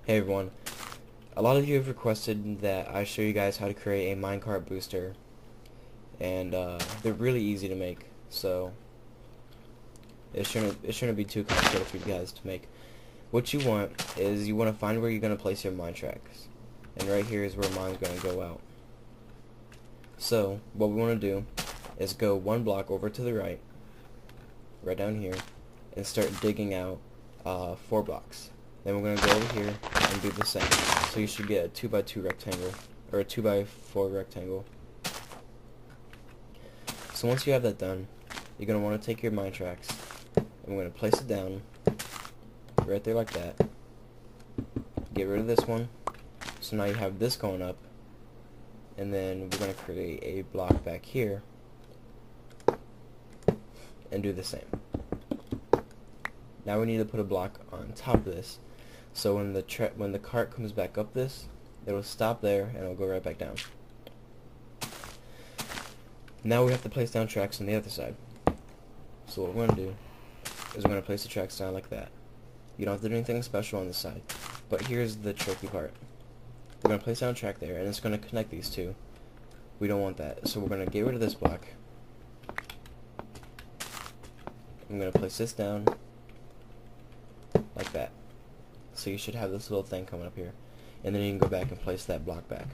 Hey everyone, a lot of you have requested that I show you guys how to create a minecart booster, and they're really easy to make, so it shouldn't be too complicated for you guys to make. What you want is you want to find where you're going to place your mine tracks, and right here is where mine's going to go out. So what we want to do is go one block over to the right down here, and start digging out 4 blocks. Then we're going to go over here and do the same. So you should get a 2x2 rectangle, or a 2x4 rectangle. So once you have that done, you're going to want to take your mine tracks, and we're going to place it down right there like that. Get rid of this one. So now you have this going up, and then we're going to create a block back here and do the same. Now we need to put a block on top of this, so when the cart comes back up this, it'll stop there and it'll go right back down. Now we have to place down tracks on the other side. So what we're going to do is we're going to place the tracks down like that. You don't have to do anything special on this side, but here's the tricky part. We're going to place down a track there, and it's going to connect these two. We don't want that, so we're going to get rid of this block. I'm going to place this down like that. So you should have this little thing coming up here, and then you can go back and place that block back.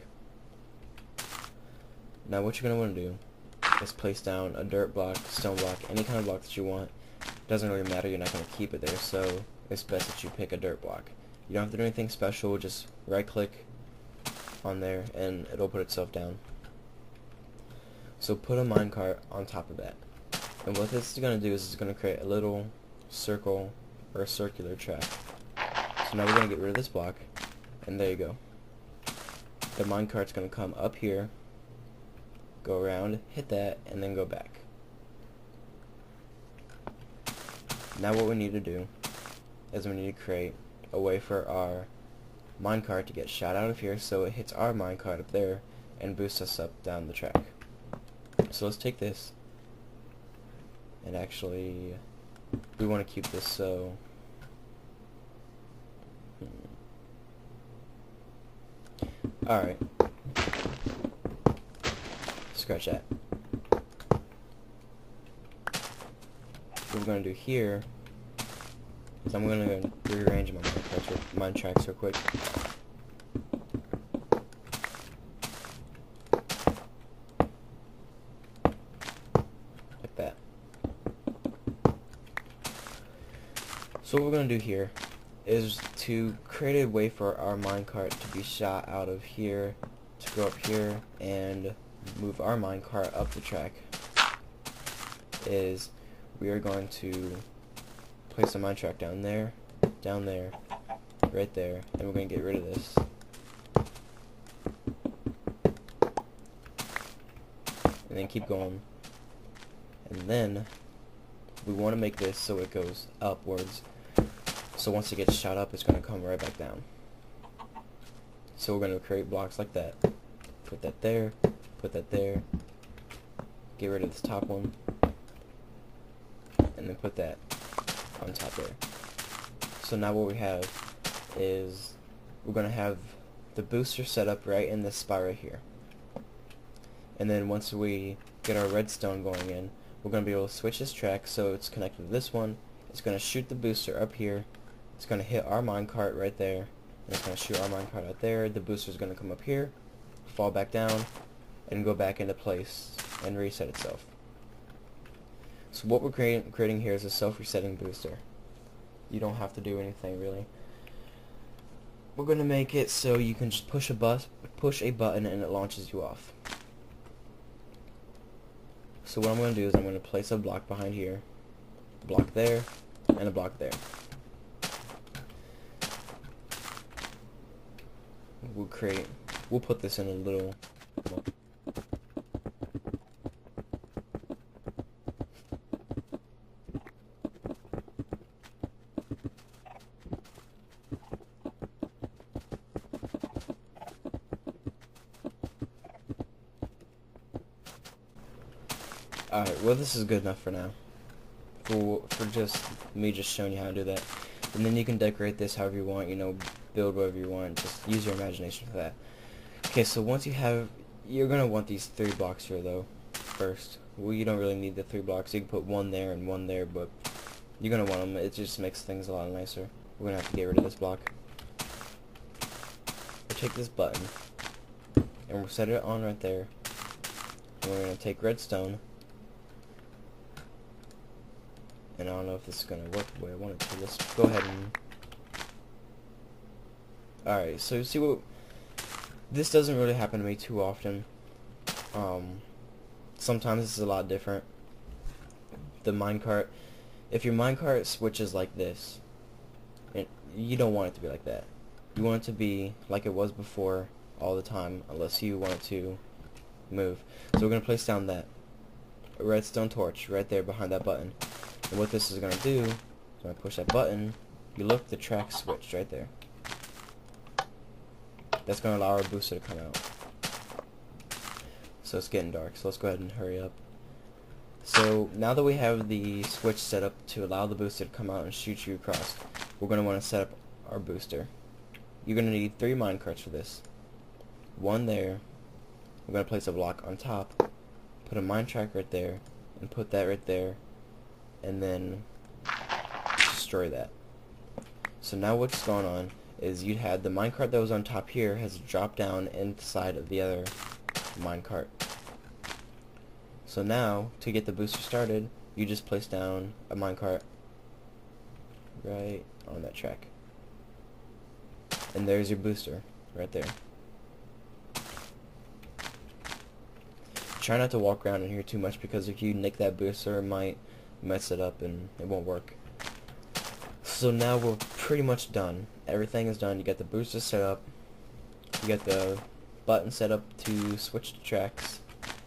Now what you're going to want to do is place down a dirt block, stone block, any kind of block that you want. It doesn't really matter, you're not going to keep it there, so it's best that you pick a dirt block. You don't have to do anything special, just right click on there and it'll put itself down. So put a minecart on top of that. And what this is going to do is it's going to create a little circle or a circular track. So now we're going to get rid of this block, and there you go. The minecart's going to come up here, go around, hit that, and then go back. Now what we need to do is we need to create a way for our minecart to get shot out of here so it hits our minecart up there and boosts us up down the track. So let's take this, and actually we want to keep this so alright, scratch that. What we're going to do here is I'm going to rearrange my mine tracks real quick. Like that. So what we're going to do here is to create a way for our minecart to be shot out of here, to go up here and move our minecart up the track. Is we are going to place a mine track down there, right there, and we're going to get rid of this. And then keep going. And then we want to make this so it goes upwards. So once it gets shot up, it's going to come right back down. So we're going to create blocks like that. Put that there, get rid of this top one, and then put that on top there. So now what we have is we're going to have the booster set up right in this spot right here. And then once we get our redstone going in, we're going to be able to switch this track so it's connected to this one. It's going to shoot the booster up here. It's going to hit our minecart right there, and it's going to shoot our minecart out there. The booster is going to come up here, fall back down, and go back into place and reset itself. So what we're creating here is a self-resetting booster. You don't have to do anything really. We're going to make it so you can just push a button and it launches you off. So what I'm going to do is I'm going to place a block behind here, a block there, and a block there. We'll put this in a little alright, well this is good enough for now. For just me just showing you how to do that. And then you can decorate this however you want, you know, build whatever you want. Just use your imagination for that. Okay, so once you have, you're gonna want these 3 blocks here though. First, well, you don't really need the 3 blocks. You can put 1 there and 1 there, but you're gonna want them. It just makes things a lot nicer. We're gonna have to get rid of this block. We'll take this button and we'll set it on right there. And we're gonna take redstone. And I don't know if this is gonna work the way I want it to. Let's go ahead and. Alright, so see what. This doesn't really happen to me too often. Sometimes this is a lot different. The minecart, if your minecart switches like this, you don't want it to be like that. You want it to be like it was before all the time, unless you want it to move. So we're going to place down that redstone torch right there behind that button. And what this is going to do is when I push that button, you look, the track switched right there. That's going to allow our booster to come out. So it's getting dark, so let's go ahead and hurry up. So now that we have the switch set up to allow the booster to come out and shoot you across, we're going to want to set up our booster. You're going to need 3 minecarts for this. 1 there. We're going to place a block on top, put a mine track right there, and put that right there, and then destroy that. So now what's going on is you had the minecart that was on top here has dropped down inside of the other minecart. So now, to get the booster started, you just place down a minecart right on that track. And there's your booster, right there. Try not to walk around in here too much, because if you nick that booster, it might mess it up and it won't work. So now we're pretty much done. Everything is done. You got the booster set up. You got the button set up to switch the tracks.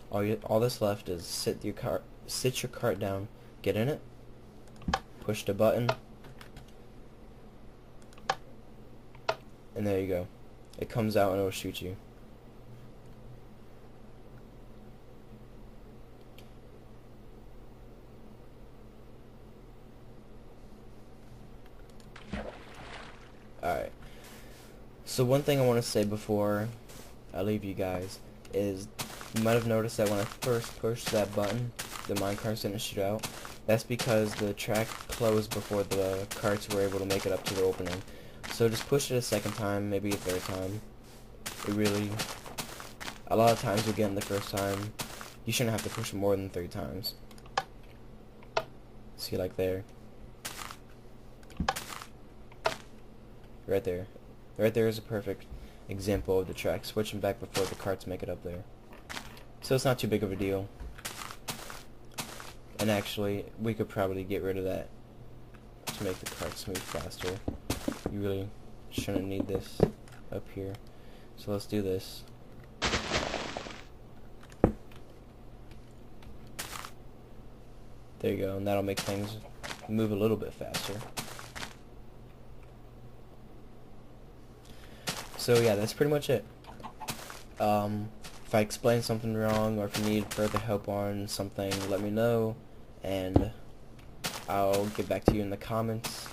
All that's left is sit your cart down, get in it, push the button, and there you go. It comes out and it'll shoot you. Alright. So one thing I want to say before I leave you guys is, you might have noticed that when I first pushed that button, the minecarts didn't shoot out. That's because the track closed before the carts were able to make it up to the opening. So just push it a second time, maybe a third time. A lot of times you'll get in the first time. You shouldn't have to push it more than 3 times. See, like there. Right there. Right there is a perfect example of the track switching back before the carts make it up there. So it's not too big of a deal. And actually, we could probably get rid of that to make the carts move faster. You really shouldn't need this up here. So let's do this. There you go, and that'll make things move a little bit faster. So yeah, that's pretty much it. If I explain something wrong, or if you need further help on something, let me know, and I'll get back to you in the comments.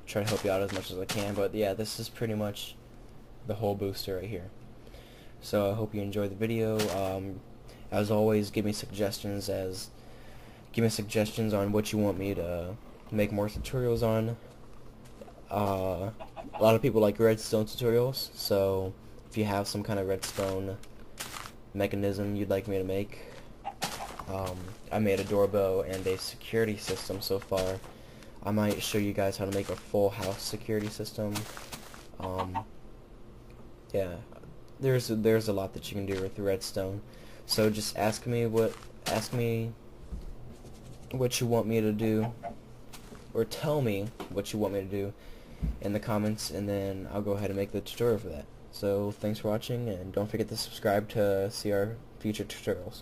Try to help you out as much as I can, but yeah, this is pretty much the whole booster right here. So I hope you enjoyed the video. As always, give me suggestions on what you want me to make more tutorials on. A lot of people like redstone tutorials, so if you have some kind of redstone mechanism you'd like me to make, I made a doorbell and a security system so far. I might show you guys how to make a full house security system. Yeah, there's a lot that you can do with redstone. So just ask me what you want me to do, or tell me what you want me to do in the comments, and then I'll go ahead and make the tutorial for that. So thanks for watching, and don't forget to subscribe to see our future tutorials.